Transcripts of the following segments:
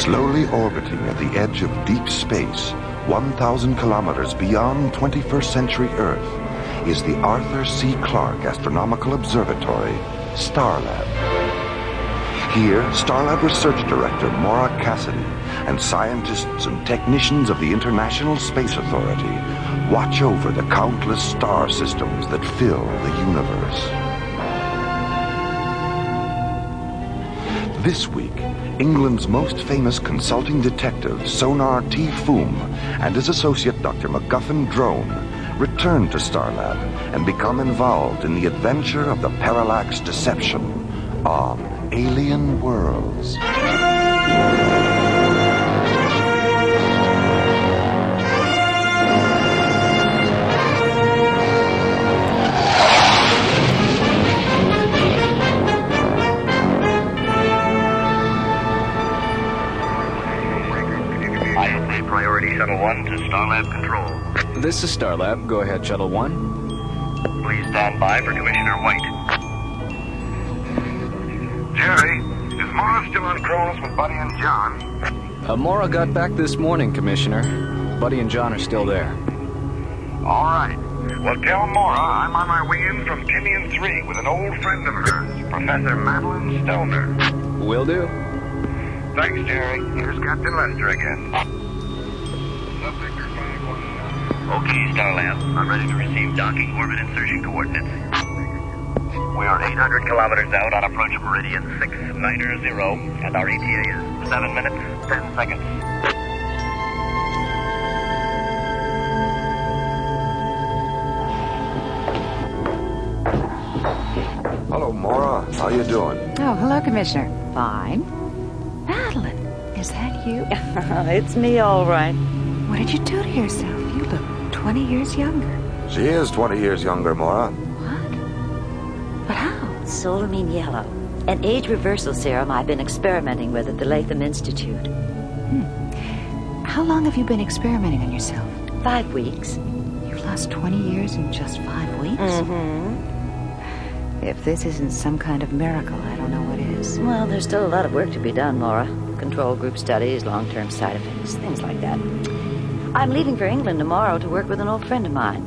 Slowly orbiting at the edge of deep space, 1,000 kilometers beyond 21st century Earth, is the Arthur C. Clarke Astronomical Observatory, Starlab. Here, Starlab Research Director Maura Cassidy and scientists and technicians of the International Space Authority watch over the countless star systems that fill the universe. This week, England's most famous consulting detective, Sonar T. Foom, and his associate Dr. MacGuffin Drone return to Starlab and become involved in the adventure of the Parallax deception on alien worlds. ISA Priority Shuttle 1 to Starlab Control. This is Starlab. Go ahead, Shuttle 1. Please stand by for Commissioner White. Jerry, is Maura still on Cronus with Buddy and John? Maura got back this morning, Commissioner. Buddy and John are still there. All right. Well, tell Maura I'm on my way in from Timian 3 with an old friend of hers, Professor Madeline Stoner. Will do. Thanks, Jerry. Here's Captain Lester again. Okay, Starlab. I'm ready to receive docking orbit insertion coordinates. We are 800 kilometers out on approach meridian 690, and our ETA is 7 minutes, 10 seconds. Hello, Maura. How you doing? Oh, hello, Commissioner. Fine. Madeline, is that you? It's me, all right. What did you do to yourself? You look 20 years younger. She is 20 years younger, Maura. What? But how? Solamine yellow, an age reversal serum I've been experimenting with at the Latham Institute. How long have you been experimenting on yourself? 5 weeks. You've lost 20 years in just 5 weeks? Mm-hmm. If this isn't some kind of miracle, I don't know what is. Well, there's still a lot of work to be done, Maura. Control group studies, long-term side effects, things like that. I'm leaving for England tomorrow to work with an old friend of mine.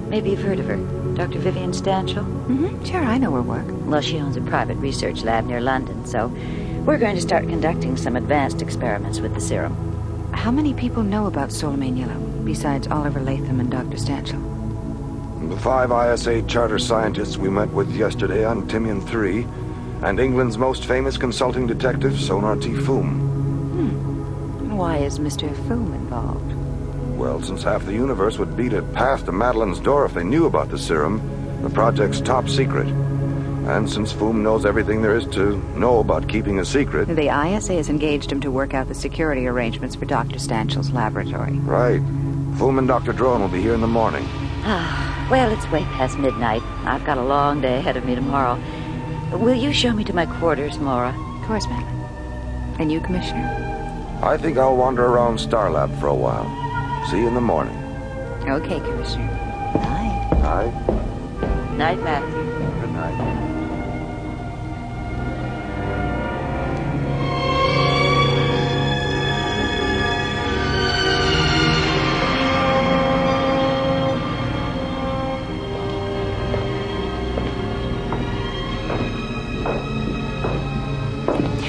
Maybe you've heard of her, Dr. Vivian Stanchel. Mm-hmm. Sure, I know her work. Well, she owns a private research lab near London, so we're going to start conducting some advanced experiments with the serum. How many people know about Solamine Yellow, besides Oliver Latham and Dr. Stanchel? The 5 ISA charter scientists we met with yesterday on Timian 3, and England's most famous consulting detective, Sonar T. Foom. Why is Mr. Foom involved? Well, since half the universe would beat it past to Madeline's door if they knew about the serum, the project's top secret. And since Foom knows everything there is to know about keeping a secret... The ISA has engaged him to work out the security arrangements for Dr. Stanchel's laboratory. Right. Foom and Dr. Drone will be here in the morning. Well, it's way past midnight. I've got a long day ahead of me tomorrow. Will you show me to my quarters, Maura? Of course, Madeline. And you, Commissioner? I think I'll wander around Starlab for a while. See you in the morning. Okay, Commissioner. Night. Night. Night, Madeline. Good night.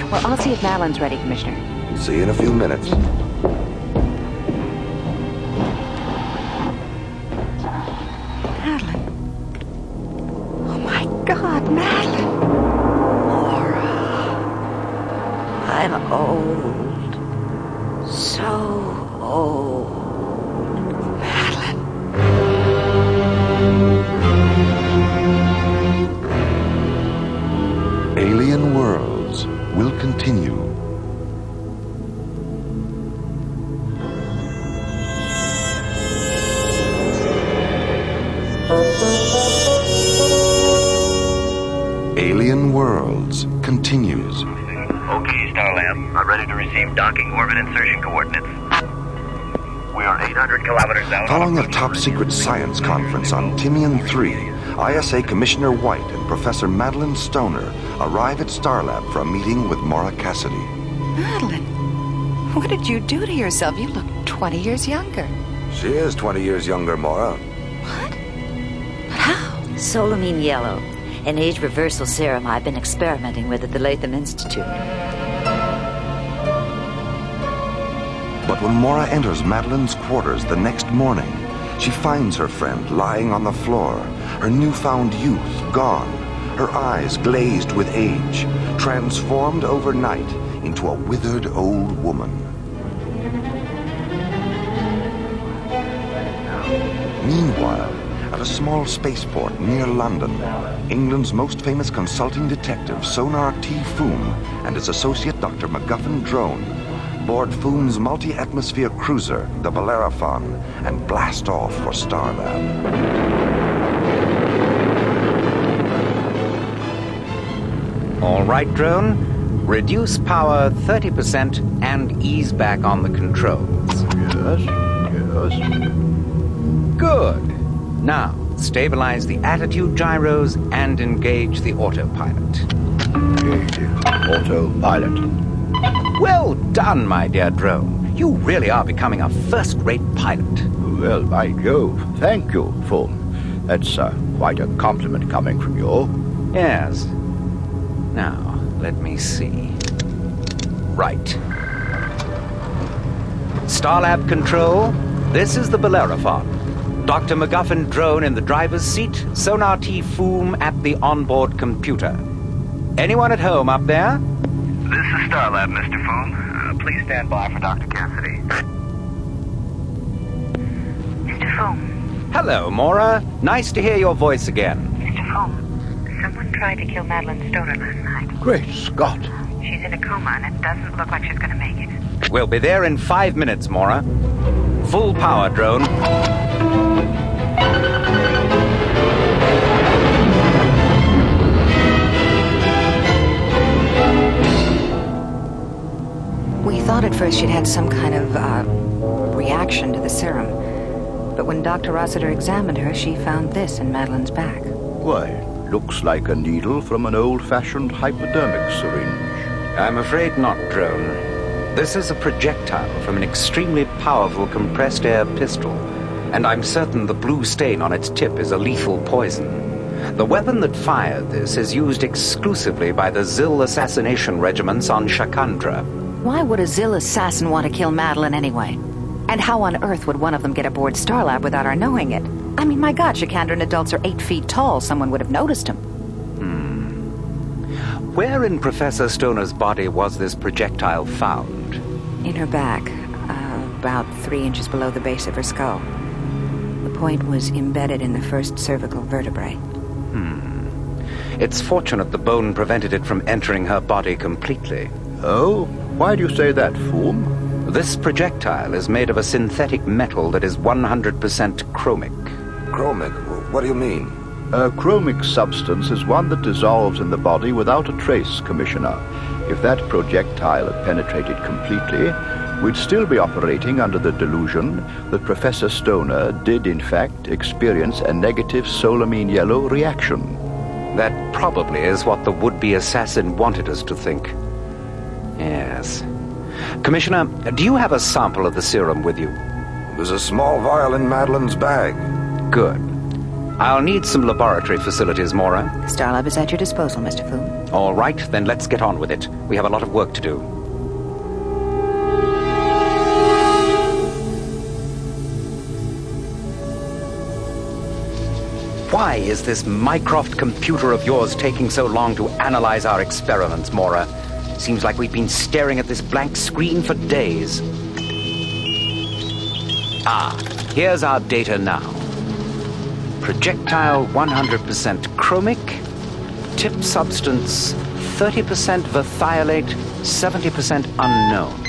Well, I'll see if Madeline's ready, Commissioner. See you in a few minutes. Madeline. Oh, my God, Madeline. Maura. I'm old. So old. Madeline. Alien Worlds will continue. Alien Worlds continues. Okay, Starlab. I'm ready to receive docking orbit insertion coordinates. We are 800 kilometers out. Following a top-secret science conference on Timian 3, ISA Commissioner White and Professor Madeline Stoner arrive at Starlab for a meeting with Maura Cassidy. Madeline, What did you do to yourself? You look 20 years younger. She is 20 years younger, Maura. What? But how? Solamine yellow, an age reversal serum I've been experimenting with at the Lyden Institute. But when Maura enters Madeline's quarters the next morning, she finds her friend lying on the floor, her newfound youth gone, her eyes glazed with age, transformed overnight into a withered old woman. Meanwhile, at a small spaceport near London, England's most famous consulting detective, Sonar T. Foom, and his associate Dr. MacGuffin Drone board Foom's multi-atmosphere cruiser, the Bellerophon, and blast off for Starlab. All right, drone. Reduce power 30% and ease back on the controls. Yes. Good. Now, stabilize the attitude gyros and engage the autopilot. Autopilot. Well done, my dear drone. You really are becoming a first-rate pilot. Well, by Jove, thank you, Foom. That's quite a compliment coming from you. Yes. Now, let me see. Right. Starlab Control, this is the Bellerophon. Dr. MacGuffin Drone in the driver's seat, Sonar T. Foom at the onboard computer. Anyone at home up there? This is Starlab, Mr. Foom. Please stand by for Dr. Cassidy. Mr. Foom. Hello, Maura. Nice to hear your voice again. Mr. Foom, someone tried to kill Madeline Stoner last night. Great Scott. She's in a coma, and it doesn't look like she's going to make it. We'll be there in 5 minutes, Maura. Full power, drone. We thought at first she'd had some kind of, reaction to the serum. But when Dr. Rossiter examined her, she found this in Madeline's back. Why, looks like a needle from an old-fashioned hypodermic syringe. I'm afraid not, drone. This is a projectile from an extremely powerful compressed air pistol, and I'm certain the blue stain on its tip is a lethal poison. The weapon that fired this is used exclusively by the Zil assassination regiments on Shakandra. Why would a Zil assassin want to kill Madeline anyway? And how on earth would one of them get aboard Starlab without our knowing it? I mean, my God, Shakandran adults are 8 feet tall. Someone would have noticed him. Where in Professor Stoner's body was this projectile found? In her back, about 3 inches below the base of her skull. The point was embedded in the first cervical vertebrae. It's fortunate the bone prevented it from entering her body completely. Oh? Why do you say that, Foom? This projectile is made of a synthetic metal that is 100% chromic. Chromic? What do you mean? A chromic substance is one that dissolves in the body without a trace, Commissioner. If that projectile had penetrated completely, we'd still be operating under the delusion that Professor Stoner did, in fact, experience a negative solamine yellow reaction. That probably is what the would-be assassin wanted us to think. Yes. Commissioner, do you have a sample of the serum with you? There's a small vial in Madeline's bag. Good. I'll need some laboratory facilities, Maura. Starlab is at your disposal, Mr. Foom. All right, then let's get on with it. We have a lot of work to do. Why is this Mycroft computer of yours taking so long to analyze our experiments, Maura? Seems like we've been staring at this blank screen for days. Here's our data now. Projectile 100% chromic, tip substance 30% verthiolate, 70% unknown.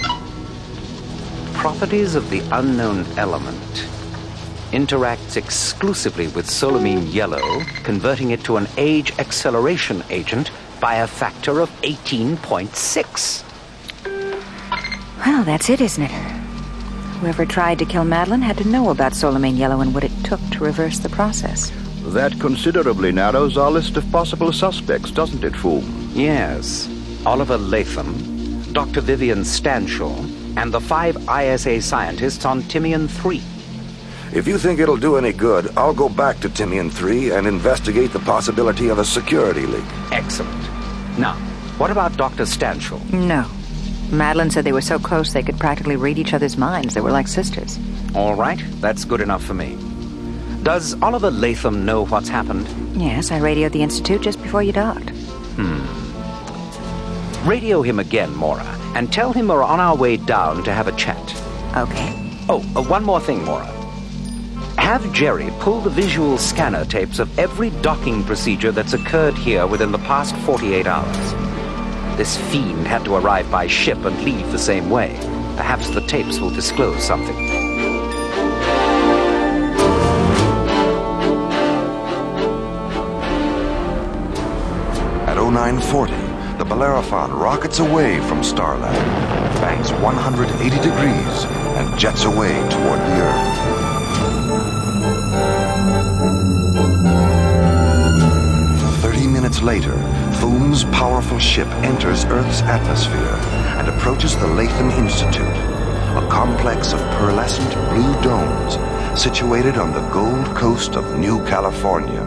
Properties of the unknown element. Interacts exclusively with solamine yellow, converting it to an age acceleration agent by a factor of 18.6. Well, that's it, isn't it? Whoever tried to kill Madeline had to know about solamine yellow and what it took to reverse the process. That considerably narrows our list of possible suspects, doesn't it, Foom? Yes. Oliver Latham, Dr. Vivian Stanshaw, and the 5 ISA scientists on Timian 3. If you think it'll do any good, I'll go back to Timian 3 and investigate the possibility of a security leak. Excellent. Now, what about Dr. Stanchel? No. Madeline said they were so close they could practically read each other's minds. They were like sisters. All right, that's good enough for me. Does Oliver Latham know what's happened? Yes, I radioed the Institute just before you docked. Radio him again, Maura, and tell him we're on our way down to have a chat. Okay. Oh, one more thing, Maura. Have Jerry pull the visual scanner tapes of every docking procedure that's occurred here within the past 48 hours. This fiend had to arrive by ship and leave the same way. Perhaps the tapes will disclose something. At 0940, the Bellerophon rockets away from Starlab, banks 180 degrees, and jets away toward the Earth. Minutes later, Foom's powerful ship enters Earth's atmosphere and approaches the Latham Institute, a complex of pearlescent blue domes situated on the Gold Coast of New California.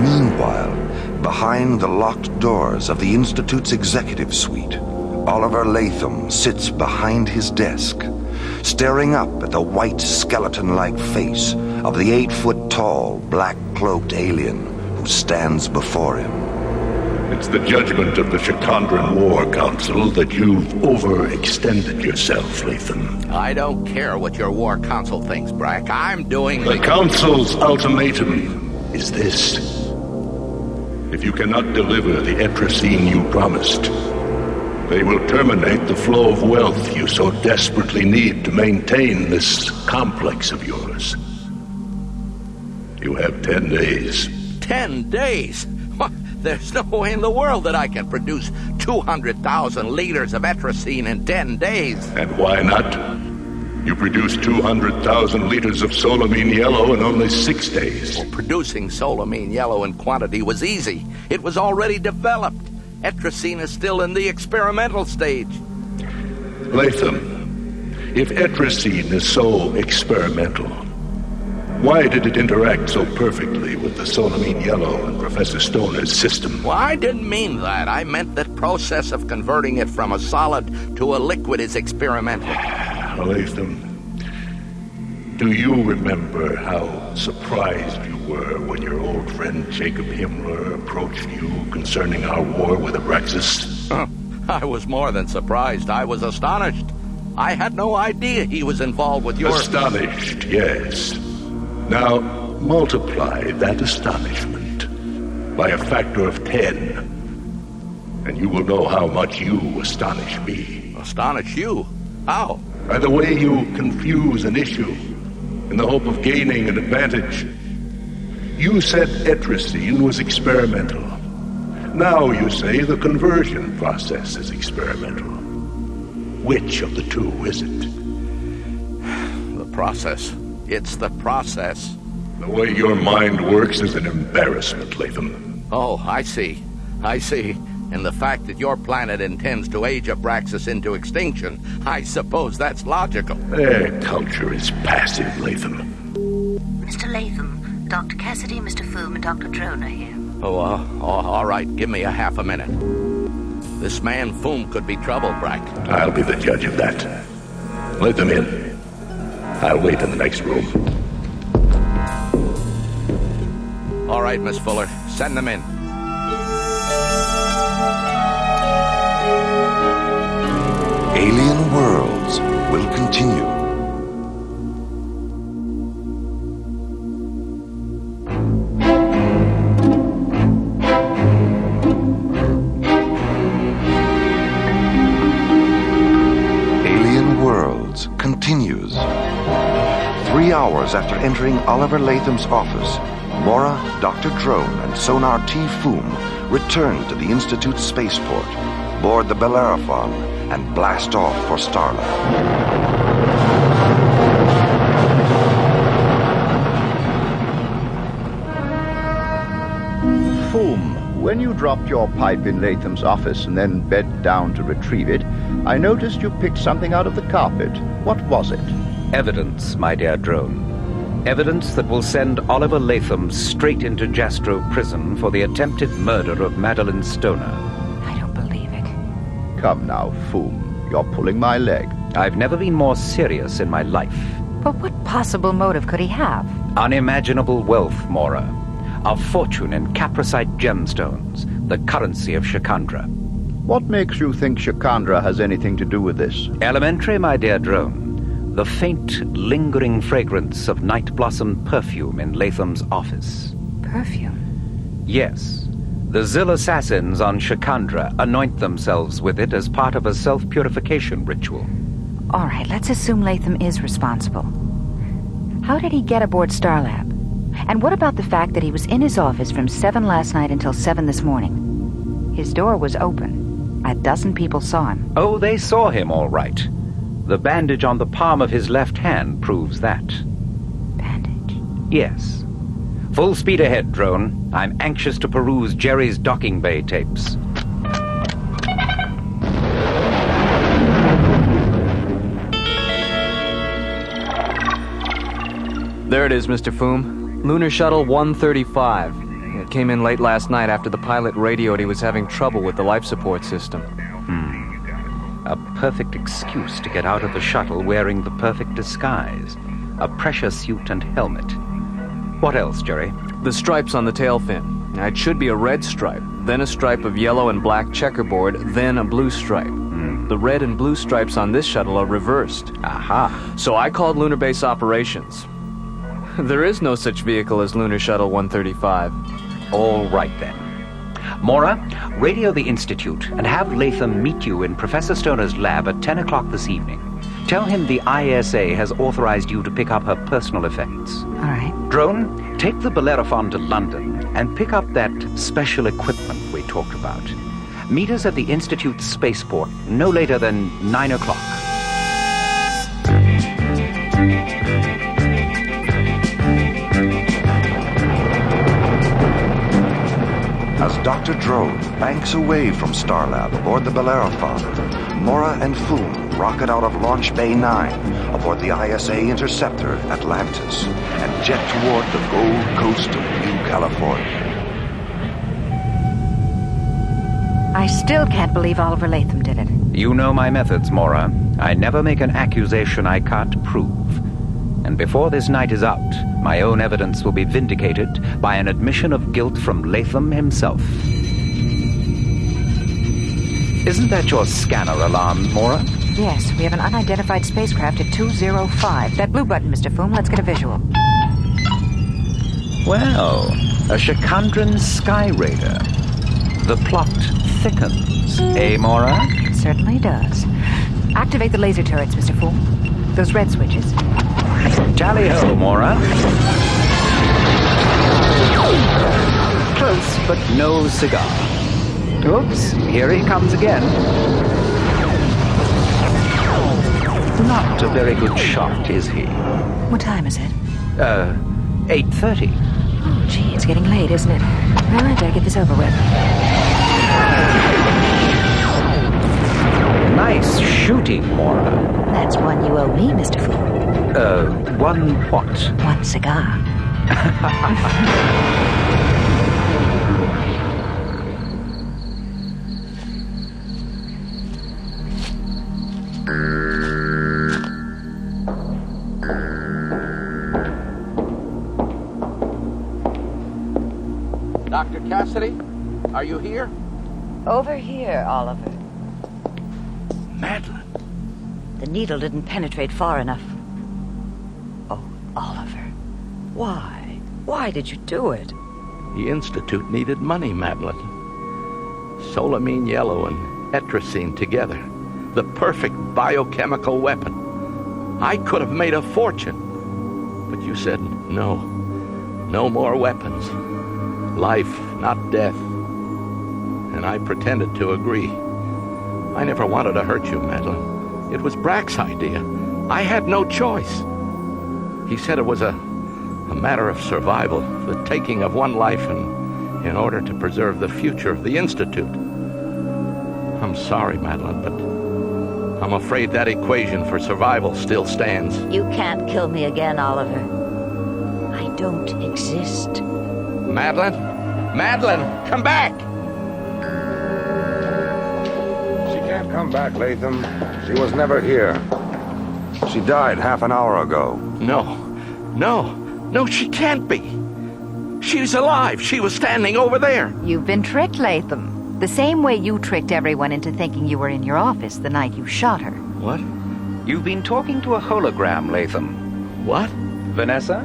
Meanwhile, behind the locked doors of the Institute's executive suite, Oliver Latham sits behind his desk, staring up at the white skeleton-like face of the 8-foot-tall, black-cloaked alien who stands before him. It's the judgment of the Shikandran War Council that you've overextended yourself, Latham. I don't care what your War Council thinks, Brack. I'm doing The Council's ultimatum is this. If you cannot deliver the Etrusine you promised, they will terminate the flow of wealth you so desperately need to maintain this complex of yours. You have 10 days. 10 days? What? There's no way in the world that I can produce 200,000 liters of Etrusine in 10 days. And why not? You produced 200,000 liters of solamine yellow in only 6 days. Well, producing solamine yellow in quantity was easy. It was already developed. Etrusine is still in the experimental stage. Latham, if Etrusine is so experimental, why did it interact so perfectly with the solamine yellow in Professor Stoner's system? Well, I didn't mean that. I meant that process of converting it from a solid to a liquid is experimental. Latham, do you remember how surprised you were when your old friend Jacob Himmler approached you concerning our war with Abraxas? I was more than surprised. I was astonished. I had no idea he was involved with your... Astonished, yes. Now, multiply that astonishment by a factor of 10, and you will know how much you astonish me. Astonish you? How? By the way you confuse an issue in the hope of gaining an advantage. You said Etrusine was experimental. Now you say the conversion process is experimental. Which of the two is it? The process. It's the process. The way your mind works is an embarrassment, Latham. Oh, I see. I see. And the fact that your planet intends to age Abraxas into extinction, I suppose that's logical. Their culture is passive, Latham. Mr. Latham, Dr. Cassidy, Mr. Foom, and Dr. Drone are here. All right. Give me a half a minute. This man Foom could be trouble, Brack. I'll be the judge of that. Let them in. I'll wait in the next room. All right, Miss Fuller. Send them in. Alien Worlds will continue. Alien Worlds continues. 3 hours after entering Oliver Latham's office, Maura, Dr. Drone, and Sonar T. Foom return to the Institute's spaceport, board the Bellerophon, and blast off for Starlab. Foom, When you dropped your pipe in Latham's office and then bent down to retrieve it, I noticed you picked something out of the carpet. What was it? Evidence, my dear drone. Evidence that will send Oliver Latham straight into Jastrow prison for the attempted murder of Madeline Stoner. I don't believe it. Come now, Foom. You're pulling my leg. I've never been more serious in my life. But what possible motive could he have? Unimaginable wealth, Maura. A fortune in capricite gemstones, the currency of Shikandra. What makes you think Shikandra has anything to do with this? Elementary, my dear drone. The faint, lingering fragrance of night blossom perfume in Latham's office. Perfume? Yes. The Zill assassins on Shikandra anoint themselves with it as part of a self-purification ritual. All right, let's assume Latham is responsible. How did he get aboard Starlab? And what about the fact that he was in his office from 7 last night until 7 this morning? His door was open. A dozen people saw him. Oh, they saw him, all right. The bandage on the palm of his left hand proves that. Bandage? Yes. Full speed ahead, drone. I'm anxious to peruse Jerry's docking bay tapes. There it is, Mr. Foom. Lunar Shuttle 135. It came in late last night after the pilot radioed he was having trouble with the life support system. A perfect excuse to get out of the shuttle wearing the perfect disguise. A pressure suit and helmet. What else, Jerry? The stripes on the tail fin. It should be a red stripe, then a stripe of yellow and black checkerboard, then a blue stripe. The red and blue stripes on this shuttle are reversed. Aha. So I called Lunar Base Operations. There is no such vehicle as Lunar Shuttle 135. All right, then. Maura, radio the Institute and have Latham meet you in Professor Stoner's lab at 10 o'clock this evening. Tell him the ISA has authorized you to pick up her personal effects. All right. Drone, take the Bellerophon to London and pick up that special equipment we talked about. Meet us at the Institute's spaceport no later than 9 o'clock. As Dr. Drone banks away from Starlab aboard the Bellerophon, Maura and Foom rocket out of Launch Bay 9 aboard the ISA Interceptor Atlantis and jet toward the Gold Coast of New California. I still can't believe Oliver Latham did it. You know my methods, Maura. I never make an accusation I can't prove. And before this night is out, my own evidence will be vindicated by an admission of guilt from Latham himself. Isn't that your scanner alarm, Maura? Yes, we have an unidentified spacecraft at 205. That blue button, Mr. Foom, let's get a visual. Well, a Shikandran sky raider. The plot thickens, eh, Maura? It certainly does. Activate the laser turrets, Mr. Foom. Those red switches. Tally-ho, Maura. Close, but no cigar. Oops, here he comes again. Not a very good shot, is he? What time is it? 8:30. Oh, gee, it's getting late, isn't it? Well, I better get this over with. Nice shooting, Maura. That's one you owe me, Mr. Foom. One what? One cigar. Dr. Cassidy, are you here? Over here, Oliver. Madeline. The needle didn't penetrate far enough. Oh, Oliver. Why? Why did you do it? The Institute needed money, Madeline. Solamine yellow and etrazine together. The perfect biochemical weapon. I could have made a fortune. But you said no. No more weapons. Life, not death. And I pretended to agree. I never wanted to hurt you, Madeline. It was Brack's idea. I had no choice. He said it was a matter of survival, the taking of one life and in order to preserve the future of the Institute. I'm sorry, Madeline, but I'm afraid that equation for survival still stands. You can't kill me again, Oliver. I don't exist. Madeline? Madeline, come back! She can't come back, Latham. She was never here. She died half an hour ago. No, she can't be. She's alive. She was standing over there. You've been tricked, Latham. The same way you tricked everyone into thinking you were in your office the night you shot her. What? You've been talking to a hologram, Latham. What? Vanessa?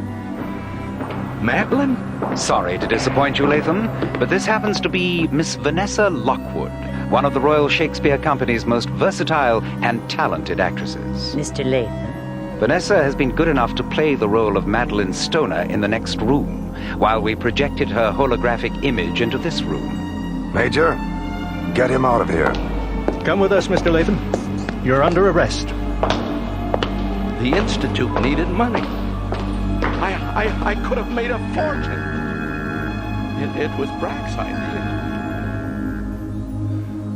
Madeline? Sorry to disappoint you, Latham, but this happens to be Miss Vanessa Lockwood, one of the Royal Shakespeare Company's most versatile and talented actresses. Mr. Latham? Vanessa has been good enough to play the role of Madeline Stoner in the next room, while we projected her holographic image into this room. Major, get him out of here. Come with us, Mr. Latham. You're under arrest. The Institute needed money. I could have made a fortune. It was Brack's idea.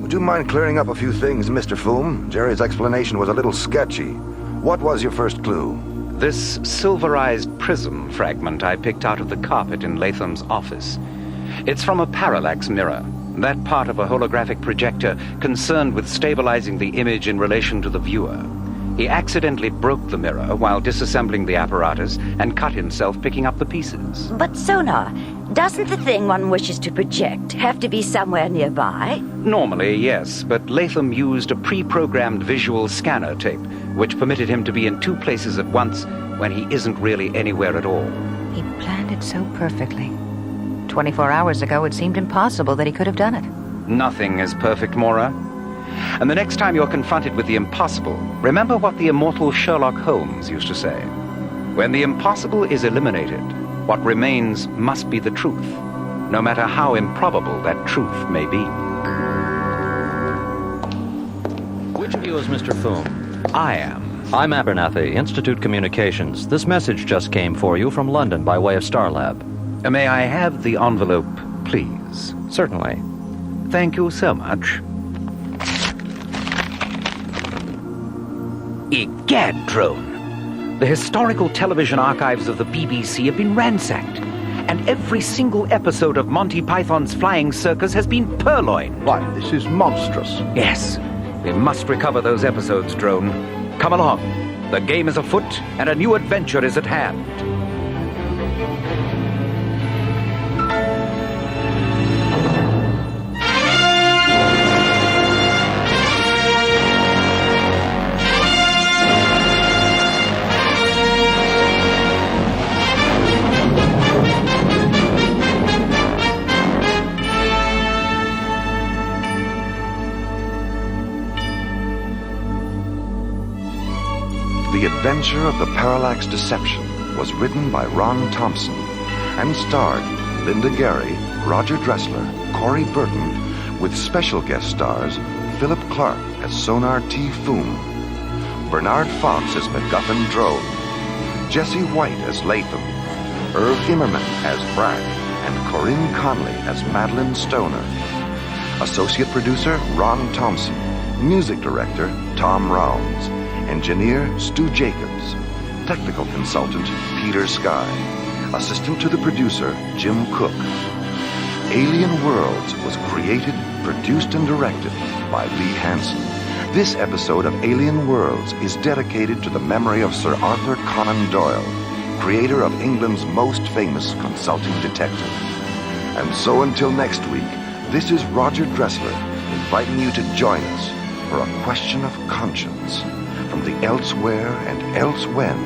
Would you mind clearing up a few things, Mr. Foom? Jerry's explanation was a little sketchy. What was your first clue? This silverized prism fragment I picked out of the carpet in Latham's office. It's from a parallax mirror, that part of a holographic projector concerned with stabilizing the image in relation to the viewer. He accidentally broke the mirror while disassembling the apparatus and cut himself picking up the pieces. But Sonar, doesn't the thing one wishes to project have to be somewhere nearby? Normally, yes, but Latham used a pre-programmed visual scanner tape, which permitted him to be in two places at once when he isn't really anywhere at all. He planned it so perfectly. 24 hours ago, it seemed impossible that he could have done it. Nothing is perfect, Maura. And the next time you're confronted with the impossible, remember what the immortal Sherlock Holmes used to say. When the impossible is eliminated, what remains must be the truth, no matter how improbable that truth may be. Which of you is Mr. Foom? I am. I'm Abernathy, Institute Communications. This message just came for you from London by way of Starlab. May I have the envelope, please? Certainly. Thank you so much. Egad, drone! The historical television archives of the BBC have been ransacked, and every single episode of Monty Python's Flying Circus has been purloined. Why, this is monstrous. Yes, we must recover those episodes, drone. Come along. The game is afoot, and a new adventure is at hand. The Adventure of the Parallax Deception was written by Ron Thompson and starred Linda Gary, Roger Dressler, Corey Burton, with special guest stars Philip Clarke as Sonar T. Foom, Bernard Fox as MacGuffin Drone, Jesse White as Latham, Irv Immerman as Brack, and Corinne Conley as Madeline Stoner. Associate producer Ron Thompson, music director Tom Rounds, engineer Stu Jacobs, technical consultant Peter Sky, assistant to the producer Jim Cook. Alien Worlds was created, produced, and directed by Lee Hansen. This episode of Alien Worlds is dedicated to the memory of Sir Arthur Conan Doyle, creator of England's most famous consulting detective. And so until next week, this is Roger Dressler inviting you to join us for a question of conscience from the elsewhere and elsewhen